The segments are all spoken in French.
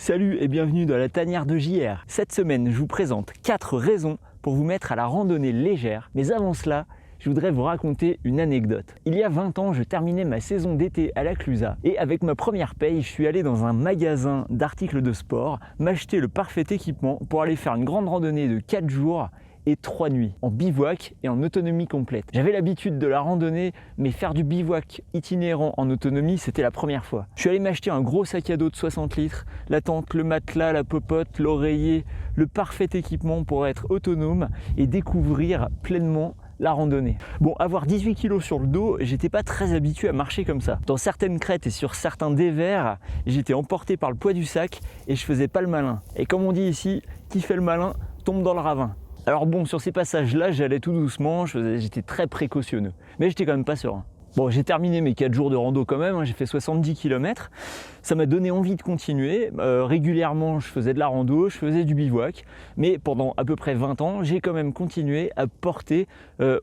Salut et bienvenue dans la tanière de JR. Cette semaine, je vous présente 4 raisons pour vous mettre à la randonnée légère. Mais avant cela, je voudrais vous raconter une anecdote. Il y a 20 ans, je terminais ma saison d'été à la Clusaz et avec ma première paye, je suis allé dans un magasin d'articles de sport m'acheter le parfait équipement pour aller faire une grande randonnée de 4 jours et 3 nuits, en bivouac et en autonomie complète. J'avais l'habitude de la randonnée, mais faire du bivouac itinérant en autonomie, c'était la première fois. Je suis allé m'acheter un gros sac à dos de 60 litres, la tente, le matelas, la popote, l'oreiller, le parfait équipement pour être autonome et découvrir pleinement la randonnée. Bon, avoir 18 kg sur le dos, j'étais pas très habitué à marcher comme ça. Dans certaines crêtes et sur certains dévers, j'étais emporté par le poids du sac et je faisais pas le malin. Et comme on dit ici, qui fait le malin tombe dans le ravin. Alors bon, sur ces passages-là, j'allais tout doucement, j'étais très précautionneux. Mais j'étais quand même pas serein. Bon, j'ai terminé mes 4 jours de rando quand même, j'ai fait 70 km. Ça m'a donné envie de continuer. Régulièrement, je faisais de la rando, je faisais du bivouac. Mais pendant à peu près 20 ans, j'ai quand même continué à porter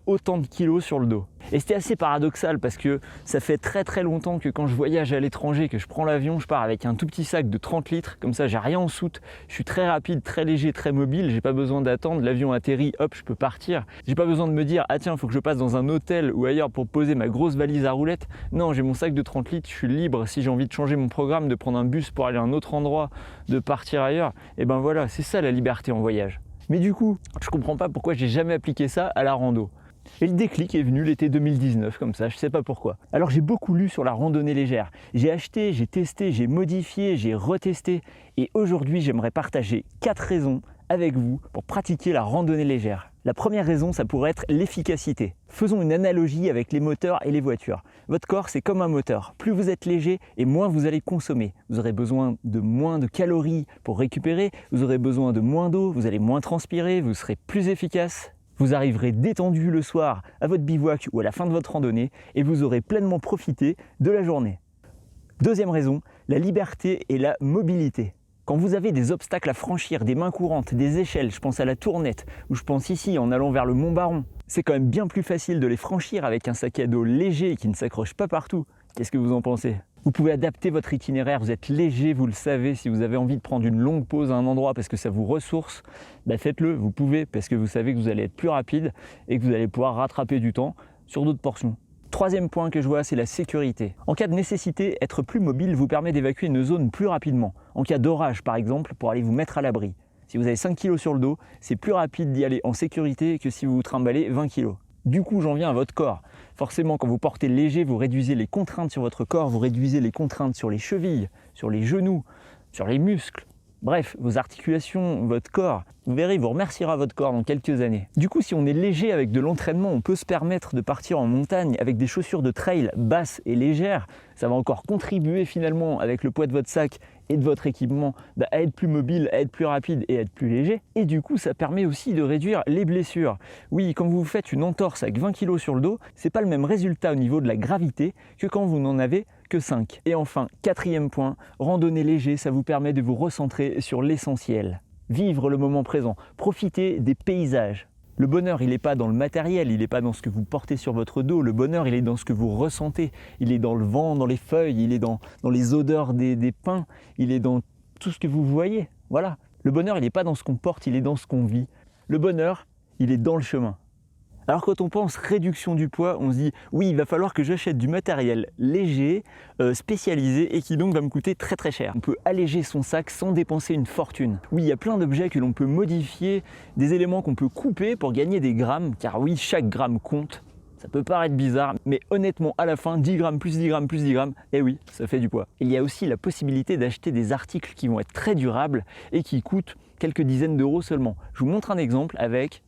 autant de kilos sur le dos. Et c'était assez paradoxal parce que ça fait très longtemps que quand je voyage à l'étranger, que je prends l'avion, je pars avec un tout petit sac de 30 litres. Comme ça, j'ai rien en soute. Je suis très rapide, très léger, très mobile. J'ai pas besoin d'attendre. L'avion atterrit, hop, je peux partir. J'ai pas besoin de me dire, ah tiens, il faut que je passe dans un hôtel ou ailleurs pour poser ma grosse valise à roulettes. Non, j'ai mon sac de 30 litres, je suis libre. Si j'ai envie de changer mon programme, de prendre un bus pour aller à un autre endroit, de partir ailleurs, et ben voilà, c'est ça la liberté en voyage. Mais du coup, je comprends pas pourquoi j'ai jamais appliqué ça à la rando. Et le déclic est venu l'été 2019, comme ça, je sais pas pourquoi. Alors j'ai beaucoup lu sur la randonnée légère. J'ai acheté, j'ai testé, j'ai modifié, j'ai retesté. Et aujourd'hui, j'aimerais partager 4 raisons avec vous pour pratiquer la randonnée légère. La première raison, ça pourrait être l'efficacité. Faisons une analogie avec les moteurs et les voitures. Votre corps, c'est comme un moteur. Plus vous êtes léger et moins vous allez consommer. Vous aurez besoin de moins de calories pour récupérer, vous aurez besoin de moins d'eau, vous allez moins transpirer, vous serez plus efficace. Vous arriverez détendu le soir à votre bivouac ou à la fin de votre randonnée et vous aurez pleinement profité de la journée. Deuxième raison, la liberté et la mobilité. Quand vous avez des obstacles à franchir, des mains courantes, des échelles, je pense à la Tournette ou je pense ici en allant vers le Mont Baron, c'est quand même bien plus facile de les franchir avec un sac à dos léger qui ne s'accroche pas partout. Qu'est-ce que vous en pensez ? Vous pouvez adapter votre itinéraire, vous êtes léger, vous le savez, si vous avez envie de prendre une longue pause à un endroit parce que ça vous ressource, faites-le, vous pouvez, parce que vous savez que vous allez être plus rapide et que vous allez pouvoir rattraper du temps sur d'autres portions. Troisième point que je vois, c'est la sécurité. En cas de nécessité, être plus mobile vous permet d'évacuer une zone plus rapidement. En cas d'orage par exemple, pour aller vous mettre à l'abri. Si vous avez 5 kg sur le dos, c'est plus rapide d'y aller en sécurité que si vous vous trimballez 20 kg. Du coup, j'en viens à votre corps. Forcément, quand vous portez léger, vous réduisez les contraintes sur votre corps, vous réduisez les contraintes sur les chevilles, sur les genoux, sur les muscles. Bref, vos articulations, votre corps. Vous verrez, il vous remerciera votre corps dans quelques années. Du coup, si on est léger avec de l'entraînement, on peut se permettre de partir en montagne avec des chaussures de trail basses et légères. Ça va encore contribuer finalement avec le poids de votre sac et de votre équipement à être plus mobile, à être plus rapide et à être plus léger. Et du coup, ça permet aussi de réduire les blessures. Oui, quand vous faites une entorse avec 20 kg sur le dos, c'est pas le même résultat au niveau de la gravité que quand vous n'en avez que 5. Et enfin, quatrième point, randonnée léger, ça vous permet de vous recentrer sur l'essentiel. Vivre le moment présent, profiter des paysages. Le bonheur, il n'est pas dans le matériel, il n'est pas dans ce que vous portez sur votre dos. Le bonheur, il est dans ce que vous ressentez. Il est dans le vent, dans les feuilles, il est dans les odeurs des pins, il est dans tout ce que vous voyez. Voilà. Le bonheur, il n'est pas dans ce qu'on porte, il est dans ce qu'on vit. Le bonheur, il est dans le chemin. Alors quand on pense réduction du poids, on se dit oui, il va falloir que j'achète du matériel léger, spécialisé et qui donc va me coûter très cher. On peut alléger son sac sans dépenser une fortune. Oui, il y a plein d'objets que l'on peut modifier, des éléments qu'on peut couper pour gagner des grammes, car oui, chaque gramme compte. Ça peut paraître bizarre, mais honnêtement, à la fin, 10 grammes plus 10 grammes plus 10 grammes, et oui, ça fait du poids. Il y a aussi la possibilité d'acheter des articles qui vont être très durables et qui coûtent quelques dizaines d'euros seulement. Je vous montre un exemple avec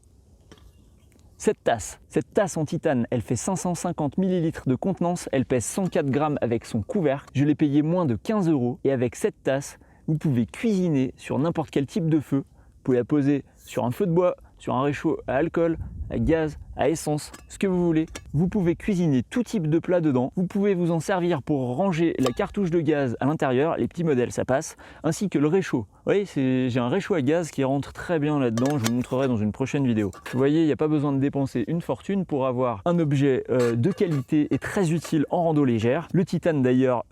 cette tasse en titane, elle fait 550 ml de contenance, elle pèse 104 grammes avec son couvercle. Je l'ai payé moins de 15 € et avec cette tasse, vous pouvez cuisiner sur n'importe quel type de feu. Vous pouvez la poser sur un feu de bois, sur un réchaud à alcool, à gaz, à essence, ce que vous voulez. Vous pouvez cuisiner tout type de plat dedans. Vous pouvez vous en servir pour ranger la cartouche de gaz à l'intérieur, les petits modèles ça passe, ainsi que le réchaud. Vous voyez, j'ai un réchaud à gaz qui rentre très bien là-dedans, je vous montrerai dans une prochaine vidéo. Vous voyez, il n'y a pas besoin de dépenser une fortune pour avoir un objet de qualité et très utile en rando légère. Le titane d'ailleurs,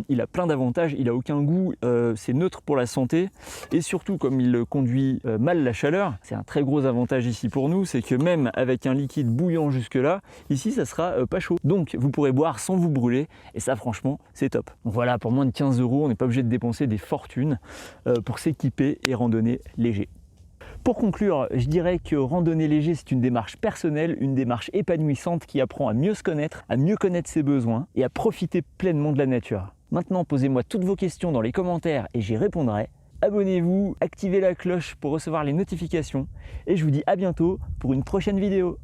il a plein d'avantages, il a aucun goût, c'est neutre pour la santé et surtout comme il conduit mal la chaleur, c'est un très gros avantage ici pour nous, c'est que même avec un liquide bouillant jusque là, ici ça sera pas chaud. Donc vous pourrez boire sans vous brûler et ça franchement c'est top. Donc voilà, pour moins de 15 €, on n'est pas obligé de dépenser des fortunes pour s'équiper et randonner léger. Pour conclure, je dirais que randonner léger, c'est une démarche personnelle, une démarche épanouissante qui apprend à mieux se connaître, à mieux connaître ses besoins et à profiter pleinement de la nature. Maintenant, posez-moi toutes vos questions dans les commentaires et j'y répondrai. Abonnez-vous, activez la cloche pour recevoir les notifications et je vous dis à bientôt pour une prochaine vidéo.